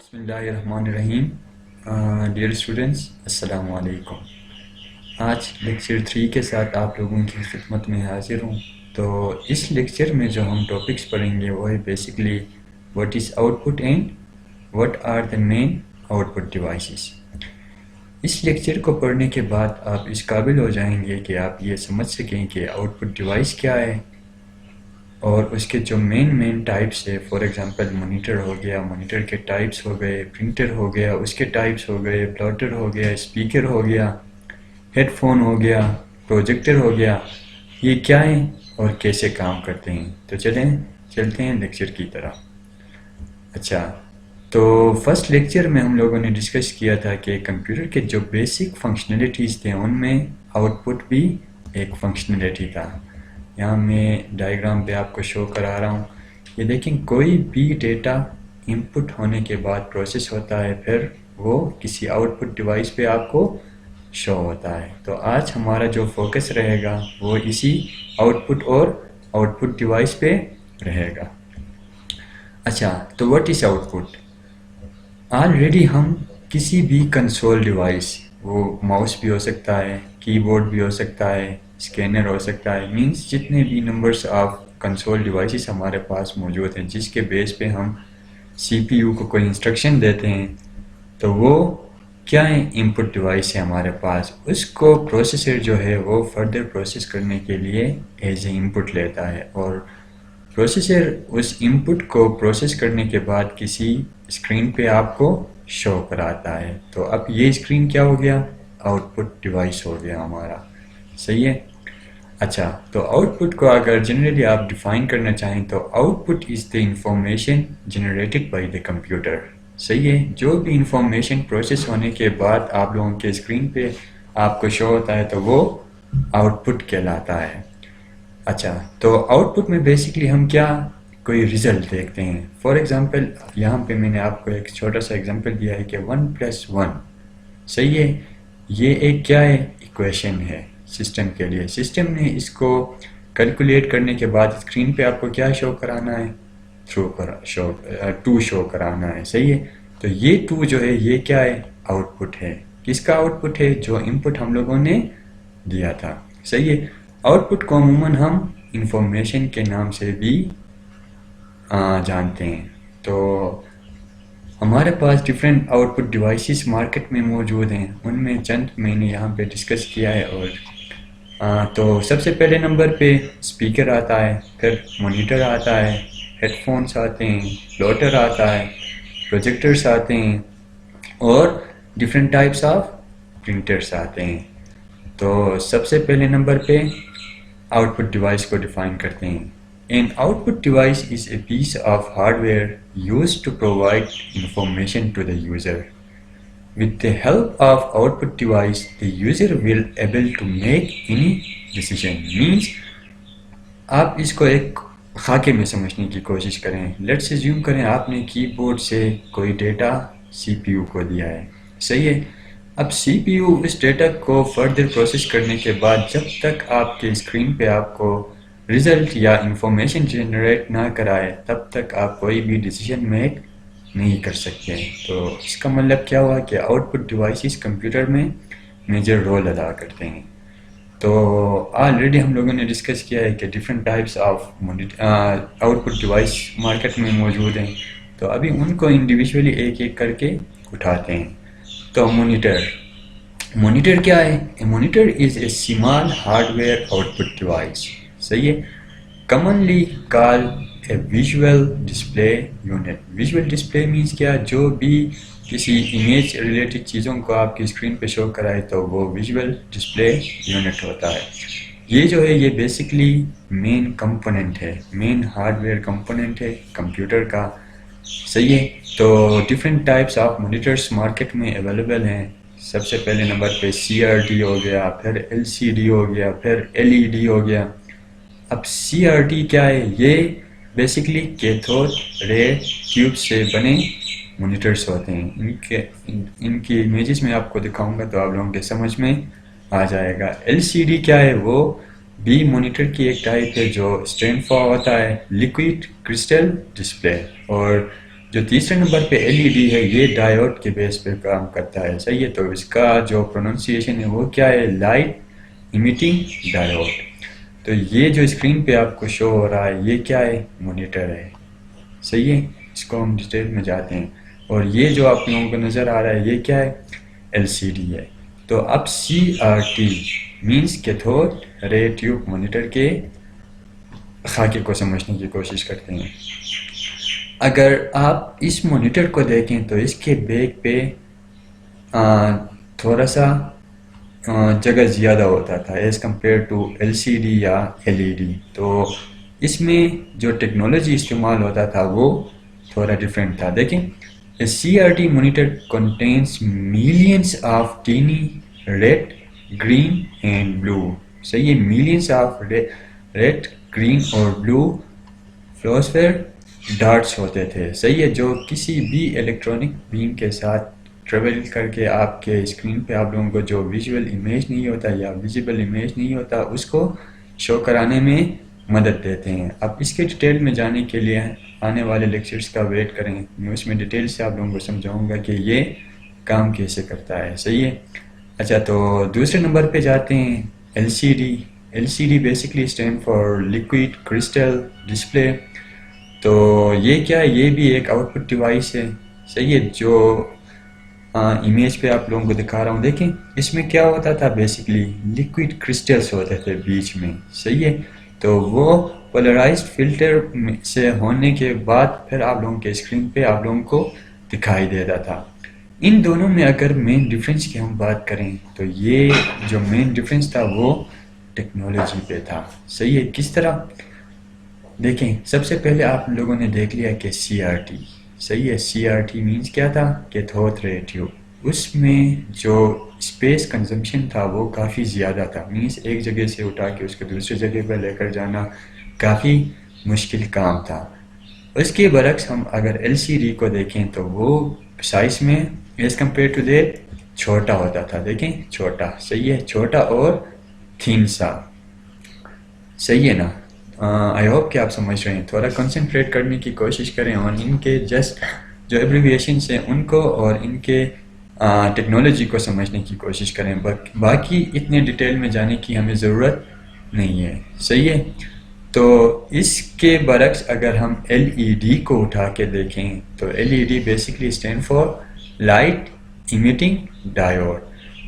بسم اللہ الرحمن الرحیم. ڈیئر اسٹوڈنٹس، السلام علیکم. آج لیکچر 3 کے ساتھ آپ لوگوں کی خدمت میں حاضر ہوں. تو اس لیکچر میں جو ہم ٹاپکس پڑھیں گے وہ ہے basically what is output and what are the main output devices. اس لیکچر کو پڑھنے کے بعد آپ اس قابل ہو جائیں گے کہ آپ یہ سمجھ سکیں کہ آؤٹ پٹ ڈیوائس کیا ہے اور اس کے جو مین ٹائپس ہے. فار ایگزامپل مانیٹر ہو گیا، مانیٹر کے ٹائپس ہو گئے، پرنٹر ہو گیا اس کے ٹائپس ہو گئے، پلاٹر ہو گیا، اسپیکر ہو گیا، ہیڈ فون ہو گیا، پروجیکٹر ہو گیا. یہ کیا ہیں اور کیسے کام کرتے ہیں. تو چلتے ہیں لیکچر کی طرح. اچھا، تو فرسٹ لیکچر میں ہم لوگوں نے ڈسکس کیا تھا کہ کمپیوٹر کے جو بیسک فنکشنلٹیز تھے ان میں آؤٹ پٹ بھی ایک فنکشنلٹی تھا. یہاں میں ڈائیگرام پہ آپ کو شو کرا رہا ہوں. یہ دیکھیں، کوئی بھی ڈیٹا انپٹ ہونے کے بعد پروسیس ہوتا ہے، پھر وہ کسی آؤٹ پٹ ڈیوائس پہ آپ کو شو ہوتا ہے. تو آج ہمارا جو فوکس رہے گا وہ اسی آؤٹ پٹ اور آؤٹ پٹ ڈیوائس پہ رہے گا. اچھا، تو what is out put? Already ہم کسی بھی کنسول ڈیوائس، وہ ماؤس بھی ہو سکتا ہے، کی بورڈ بھی ہو سکتا ہے، اسکینر ہو سکتا ہے، مینس جتنے بھی نمبرس آف کنسول ڈیوائسز ہمارے پاس موجود ہیں جس کے بیس پہ ہم سی پی یو کو کوئی انسٹرکشن دیتے ہیں، تو وہ کیا ہے؟ انپٹ ڈیوائس ہے ہمارے پاس. اس کو پروسیسر جو ہے وہ فردر پروسیس کرنے کے لیے ایز اے انپٹ لیتا ہے، اور پروسیسر اس انپٹ کو پروسیس کرنے کے بعد کسی اسکرین پہ آپ کو شو کراتا ہے. تو اب یہ اسکرین کیا ہو گیا؟ آؤٹ پٹ ڈیوائس ہو گیا ہمارا. صحیح ہے. اچھا، تو آؤٹ پٹ کو اگر جنرلی آپ ڈیفائن کرنا چاہیں تو out put is the information generated by the computer. صحیح ہے. جو بھی انفارمیشن پروسیس ہونے کے بعد آپ لوگوں کے اسکرین پہ آپ کو شو ہوتا ہے تو وہ آؤٹ پٹ کہلاتا ہے. اچھا، تو آؤٹ پٹ میں بیسکلی ہم کیا کوئی ریزلٹ دیکھتے ہیں. فار ایگزامپل یہاں پہ میں نے آپ کو ایک چھوٹا سا ایگزامپل دیا ہے کہ 1+1. صحیح ہے. یہ ایک کیا ہے؟ ایکویشن ہے سسٹم کے لیے. سسٹم نے اس کو کیلکولیٹ کرنے کے بعد اسکرین پہ آپ کو کیا شو کرانا ہے؟ 2 شو کرانا ہے. صحیح ہے. تو یہ 2 جو ہے یہ کیا ہے؟ آؤٹ پٹ ہے. کس کا آؤٹ پٹ ہے؟ جو انپٹ ہم لوگوں نے دیا تھا. صحیح ہے. آؤٹ پٹ کو عموماً ہم انفارمیشن کے نام سے بھی جانتے ہیں. تو ہمارے پاس different output devices market میں موجود ہیں، ان میں چند میں نے یہاں پہ ڈسکس کیا ہے. اور تو سب سے پہلے نمبر پہ اسپیکر آتا ہے، پھر مانیٹر آتا ہے، ہیڈ فونس آتے ہیں، پلاٹر آتا ہے، پروجیکٹرس آتے ہیں، اور ڈفرینٹ ٹائپس آف پرنٹرس آتے ہیں. تو سب سے پہلے نمبر پہ آؤٹ پٹ ڈیوائس کو ڈیفائن کرتے ہیں. An output device is a piece of hardware used to provide information to the user. With the help of output device, the user will able to make any decision. Means آپ اس کو ایک خاکے میں سمجھنے کی کوشش کریں. لیٹس assume کریں آپ نے کی بورڈ سے کوئی ڈیٹا سی پی یو کو دیا ہے. صحیح ہے. اب سی پی یو اس ڈیٹا کو فردر پروسیس کرنے کے بعد جب تک آپ کے اسکرین پہ آپ کو ریزلٹ یا انفارمیشن جنریٹ نہ کرائے تب تک آپ کوئی بھی ڈیسیژن میک نہیں کر سکتے. تو اس کا مطلب کیا ہوا کہ آؤٹ پٹ ڈیوائسز کمپیوٹر میں میجر رول ادا کرتے ہیں. تو آلریڈی ہم لوگوں نے ڈسکس کیا ہے کہ different types of out put device market میں موجود ہیں. تو ابھی ان کو انڈیویجولی ایک ایک کر کے اٹھاتے ہیں. تو مانیٹر کیا ہے؟ Monitor is a small hardware output device. صحیح ہے. Commonly call a visual display unit. Visual display means کیا؟ جو بھی کسی امیج ریلیٹڈ چیزوں کو آپ کی اسکرین پہ شو کرائے تو وہ ویژول ڈسپلے یونٹ ہوتا ہے. یہ جو ہے یہ بیسکلی مین کمپوننٹ ہے، مین ہارڈ ویئر کمپوننٹ ہے کمپیوٹر کا. صحیح ہے. تو different types of monitors market میں اویلیبل ہیں. سب سے پہلے نمبر پہ سی آر ٹی ہو گیا، پھر ایل سی ڈی ہو گیا، پھر ایل ای ڈی ہو گیا. اب سی آر ٹی کیا ہے؟ یہ بیسکلی کیتھوڈ رے ٹیوب سے بنے مانیٹرس ہوتے ہیں. ان کی امیجز میں آپ کو دکھاؤں گا تو آپ لوگوں کے سمجھ میں آ جائے گا. ایل سی ڈی کیا ہے؟ وہ بھی مانیٹر کی ایک ٹائپ ہے جو اسٹینڈ فار ہوتا ہے لیکوئڈ کرسٹل ڈسپلے. اور جو تیسرے نمبر پہ ایل ای ڈی ہے یہ ڈائیوڈ کے بیس پہ کام کرتا ہے. صحیح ہے. تو اس کا جو پروننسیشن ہے وہ کیا ہے؟ Light emitting diode. تو یہ جو اسکرین پہ آپ کو شو ہو رہا ہے یہ کیا ہے؟ مانیٹر ہے. صحیح ہے. اس کو ہم ڈیٹیل میں جاتے ہیں. اور یہ جو آپ لوگوں کو نظر آ رہا ہے یہ کیا ہے؟ ایل سی ڈی ہے. تو اب C R T means cathode ray tube monitor کے خاکے کو سمجھنے کی کوشش کرتے ہیں. اگر آپ اس مانیٹر کو دیکھیں تو اس کے بیک پہ تھوڑا سا جگہ زیادہ ہوتا تھا as compare to L C D یا ایل ای ڈی. تو اس میں جو ٹیکنالوجی استعمال ہوتا تھا وہ تھوڑا ڈفرینٹ تھا. دیکھیں a CRT monitor contains millions of teeny red, green and blue. صحیح ہے. millions of red, green اور blue فلوسفیر ڈارٹس ہوتے تھے. صحیح ہے. جو کسی بھی الیکٹرانک بیم کے ساتھ ٹریول کر کے آپ کے اسکرین پہ آپ لوگوں کو جو ویژول امیج نہیں ہوتا یا ویزیبل امیج نہیں ہوتا اس کو شو کرانے میں مدد دیتے ہیں. اب اس کے ڈیٹیل میں جانے کے لیے آنے والے لیکچرز کا ویٹ کریں. میں اس میں ڈیٹیل سے آپ لوگوں کو سمجھاؤں گا کہ یہ کام کیسے کرتا ہے. صحیح ہے. اچھا تو دوسرے نمبر پہ جاتے ہیں L C D. L C D basically stand for liquid crystal display. تو یہ کیا ہے؟ یہ بھی ایک آؤٹ پٹ ڈیوائس ہے. صحیح ہے. جو امیج پہ آپ لوگوں کو دکھا رہا ہوں دیکھیں اس میں کیا ہوتا تھا؟ بیسکلی لیکوئڈ کرسٹلس ہوتے تھے بیچ میں. صحیح ہے. تو وہ پولرائزڈ فلٹر سے ہونے کے بعد پھر آپ لوگوں کے اسکرین پہ آپ لوگوں کو دکھائی دیتا تھا. ان دونوں میں اگر مین ڈفرینس کی ہم بات کریں تو یہ جو مین ڈفرینس تھا وہ ٹیکنالوجی پہ تھا. صحیح ہے. کس طرح؟ دیکھیں سب سے پہلے آپ لوگوں نے دیکھ لیا کہ سی آر ٹی. صحیح ہے. سی آر ٹی مینس کیا تھا؟ Cathode ray tube. اس میں جو اسپیس کنزمپشن تھا وہ کافی زیادہ تھا. مینس ایک جگہ سے اٹھا کے اس کو دوسری جگہ پہ لے کر جانا کافی مشکل کام تھا. اس کے برعکس ہم اگر ایل سی ڈی کو دیکھیں تو وہ سائز میں ایز کمپیئر ٹو دیٹ چھوٹا ہوتا تھا. دیکھیں چھوٹا. صحیح ہے. چھوٹا اور تھین سا. صحیح ہے نا. آئی ہوپ کہ آپ سمجھ رہے ہیں. تھوڑا کنسنٹریٹ کرنے کی کوشش کریں اور ان کے جسٹ جو ایبریویشنس ہیں ان کو اور ان کے ٹیکنالوجی کو سمجھنے کی کوشش کریں. باقی اتنے ڈیٹیل میں جانے کی ہمیں ضرورت نہیں ہے. صحیح ہے. تو اس کے برعکس اگر ہم ایل ای ڈی کو اٹھا کے دیکھیں تو L E D basically stand for light emitting diode.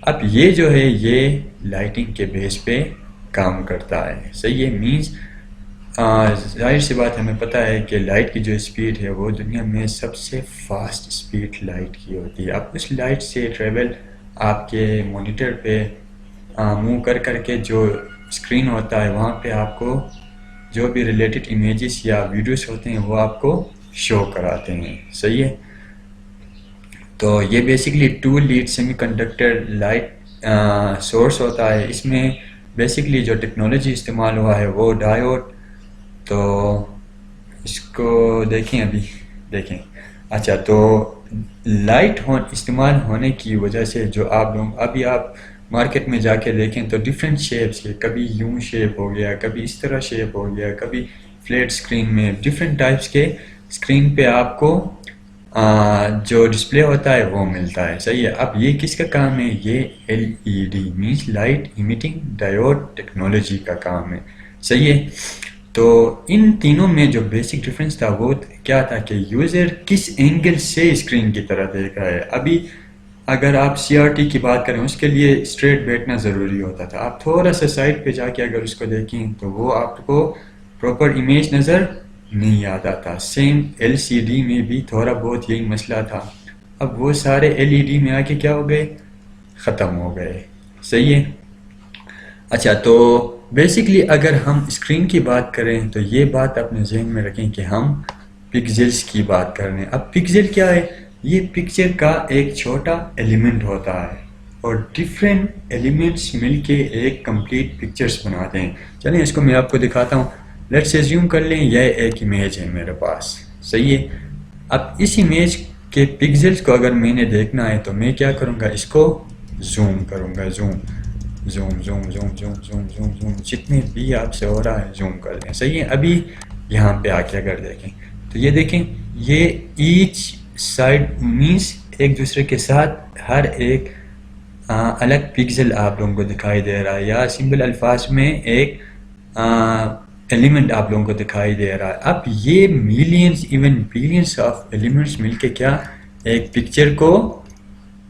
اب یہ جو ہے یہ لائٹنگ کے بیس پہ کام کرتا ہے. صحیح ہے. مینس ظاہر سی بات ہمیں پتہ ہے کہ لائٹ کی جو اسپیڈ ہے وہ دنیا میں سب سے فاسٹ اسپیڈ لائٹ کی ہوتی ہے. اب اس لائٹ سے ٹریول آپ کے مانیٹر پہ موو کر کر کے جو اسکرین ہوتا ہے وہاں پہ آپ کو جو بھی ریلیٹڈ امیجز یا ویڈیوز ہوتے ہیں وہ آپ کو شو کراتے ہیں. صحیح ہے. تو یہ basically 2 lead semi conductor light source ہوتا ہے. اس میں بیسکلی جو ٹیکنالوجی استعمال ہوا ہے وہ ڈائیوڈ. تو اس کو دیکھیں ابھی دیکھیں. اچھا تو لائٹ استعمال ہونے کی وجہ سے جو آپ لوگ ابھی آپ مارکیٹ میں جا کے دیکھیں تو ڈفرینٹ شیپس کے کبھی یوں شیپ ہو گیا کبھی اس طرح شیپ ہو گیا کبھی فلیٹ اسکرین میں ڈفرینٹ ٹائپس کے اسکرین پہ آپ کو جو ڈسپلے ہوتا ہے وہ ملتا ہے. صحیح ہے. اب یہ کس کا کام ہے؟ یہ L E D means light emitting diode technology کا کام ہے. صحیح ہے. تو ان تینوں میں جو بیسک ڈفرینس تھا وہ کیا تھا کہ یوزر کس اینگل سے اسکرین کی طرح دیکھ رہا ہے. ابھی اگر آپ سی آر ٹی کی بات کریں اس کے لیے اسٹریٹ بیٹھنا ضروری ہوتا تھا. آپ تھوڑا سا سائڈ پہ جا کے اگر اس کو دیکھیں تو وہ آپ کو پراپر امیج نظر نہیں آتا تھا. سیم ایل سی ڈی میں بھی تھوڑا بہت یہی مسئلہ تھا. اب وہ سارے ایل ای ڈی میں آ کے کیا ہو گئے؟ ختم ہو گئے. صحیح ہے. اچھا تو بیسکلی اگر ہم اسکرین کی بات کریں تو یہ بات اپنے ذہن میں رکھیں کہ ہم پکسلز کی بات کر رہے ہیں. اب پکسل کیا ہے؟ یہ پکچر کا ایک چھوٹا ایلیمنٹ ہوتا ہے اور ڈفرینٹ ایلیمنٹس مل کے ایک کمپلیٹ پکچرز بناتے ہیں. چلیں اس کو میں آپ کو دکھاتا ہوں. لیٹس ایزیوم کر لیں یہ ایک امیج ہے میرے پاس. صحیح ہے. اب اس امیج کے پکسلز کو اگر میں نے دیکھنا ہے تو میں کیا کروں گا؟ اس کو زوم کروں گا. Zoom zoom zoom zoom zoom zoom zoom zoom جتنے بھی آپ سے ہو رہا ہے زوم کر دیں. صحیح ہے. ابھی یہاں پہ آ کے اگر دیکھیں تو یہ دیکھیں یہ ایچ سائڈ مینس ایک دوسرے کے ساتھ ہر ایک الگ پکسل آپ لوگوں کو دکھائی دے رہا ہے، یا سمپل الفاظ میں ایک ایلیمنٹ آپ لوگوں کو دکھائی دے رہا ہے. اب یہ millions even billions of elements مل کے کیا ایک پکچر کو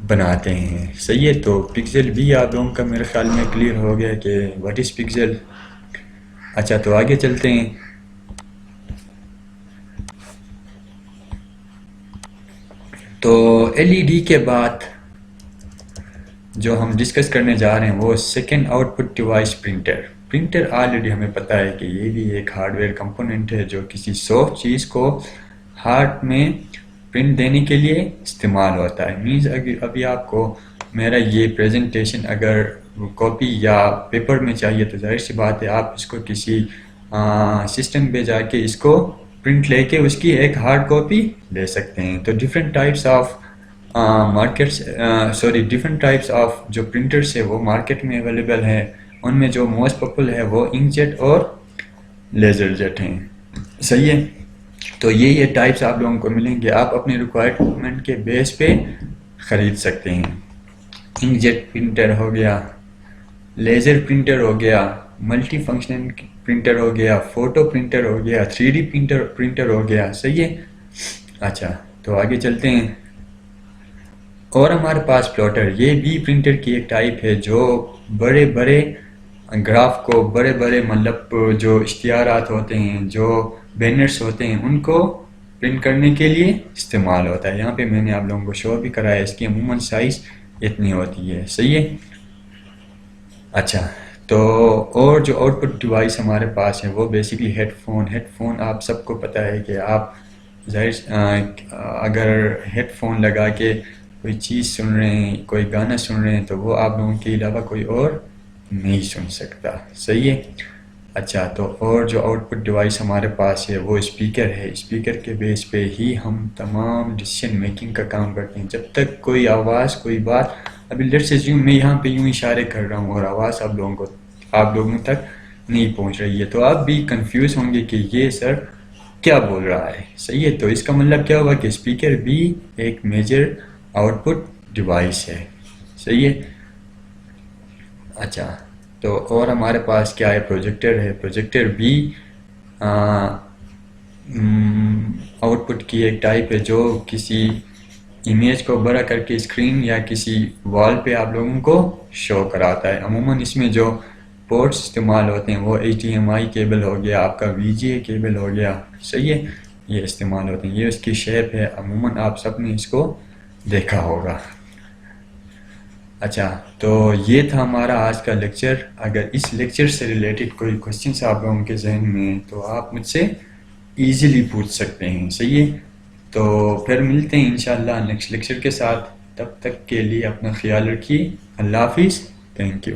بناتے ہیں. صحیح ہے، تو پکسل بھی آپ لوگوں کا میرے خیال میں کلیئر ہو گیا کہ واٹ از پکسل. اچھا تو آگے چلتے ہیں. تو ایل ای ڈی کے بعد جو ہم ڈسکس کرنے جا رہے ہیں وہ second out put device printer. Printer already ہمیں پتہ ہے کہ یہ بھی ایک ہارڈ ویئر کمپوننٹ ہے جو کسی سافٹ چیز کو ہارڈ میں پرنٹ دینے کے لیے استعمال ہوتا ہے. مینز اگر ابھی آپ کو میرا یہ پریزنٹیشن اگر کاپی یا پیپر میں چاہیے تو ظاہر سی بات ہے آپ اس کو کسی سسٹم پہ جا کے اس کو پرنٹ لے کے اس کی ایک ہارڈ کاپی لے سکتے ہیں. تو different types of markets different types of جو پرنٹرس ہے وہ مارکیٹ میں اویلیبل ہیں. ان میں جو موسٹ پاپولر ہے وہ انک جیٹ اور لیزر جیٹ ہیں. صحیح ہے، تو یہ ٹائپس آپ لوگوں کو ملیں گے، آپ اپنے ریکوائرمنٹ کے بیس پہ خرید سکتے ہیں. انک جیٹ پرنٹر ہو گیا، لیزر پرنٹر ہو گیا، ملٹی فنکشنل پرنٹر ہو گیا، فوٹو پرنٹر ہو گیا، 3D پرنٹر ہو گیا. صحیح ہے. اچھا تو آگے چلتے ہیں. اور ہمارے پاس پلاٹر، یہ بھی پرنٹر کی ایک ٹائپ ہے جو بڑے بڑے گراف کو، بڑے بڑے مطلب جو اشتہارات ہوتے ہیں، جو بینرز ہوتے ہیں، ان کو پرنٹ کرنے کے لیے استعمال ہوتا ہے. یہاں پہ میں نے آپ لوگوں کو شو بھی کرایا، اس کی عموماً سائز اتنی ہوتی ہے. صحیح ہے. اچھا تو اور جو آؤٹ پٹ ڈیوائس ہمارے پاس ہے وہ بیسکلی ہیڈ فون آپ سب کو پتہ ہے کہ آپ ظاہر اگر ہیڈ فون لگا کے کوئی چیز سن رہے ہیں، کوئی گانا سن رہے ہیں تو وہ آپ لوگوں کے علاوہ کوئی اور نہیں سن سکتا. صحیح ہے. اچھا تو اور جو آؤٹ پٹ ڈیوائس ہمارے پاس ہے وہ اسپیکر ہے. اسپیکر کے بیس پہ ہی ہم تمام ڈیسیشن میکنگ کا کام کرتے ہیں. جب تک کوئی آواز، کوئی بات، ابھی لیٹس اسیوم میں یہاں پہ یوں اشارے کر رہا ہوں اور آواز آپ لوگوں تک نہیں پہنچ رہی ہے تو آپ بھی کنفیوز ہوں گے کہ یہ سر کیا بول رہا ہے. صحیح ہے، تو اس کا مطلب کیا ہوا کہ اسپیکر بھی ایک میجر آؤٹ پٹ ڈیوائس ہے. صحیح ہے. اچھا تو اور ہمارے پاس کیا ہے، پروجیکٹر ہے. پروجیکٹر بھی آؤٹ پٹ کی ایک ٹائپ ہے جو کسی امیج کو بڑا کر کے اسکرین یا کسی وال پہ آپ لوگوں کو شو کراتا ہے. عموماً اس میں جو پورٹس استعمال ہوتے ہیں وہ HDMI کیبل ہو گیا، آپ کا VGA کیبل ہو گیا. صحیح ہے، یہ استعمال ہوتے ہیں. یہ اس کی شیپ ہے، عموماً آپ سب نے اس کو دیکھا ہوگا. اچھا تو یہ تھا ہمارا آج کا لیکچر. اگر اس لیکچر سے ریلیٹڈ کوئی کوشچنس آپ لوگوں کے ذہن میں تو آپ مجھ سے ایزیلی پوچھ سکتے ہیں. صحیح ہے، تو پھر ملتے ہیں انشاءاللہ نیکسٹ لیکچر کے ساتھ. تب تک کے لیے اپنا خیال رکھیے. اللہ حافظ. Thank you.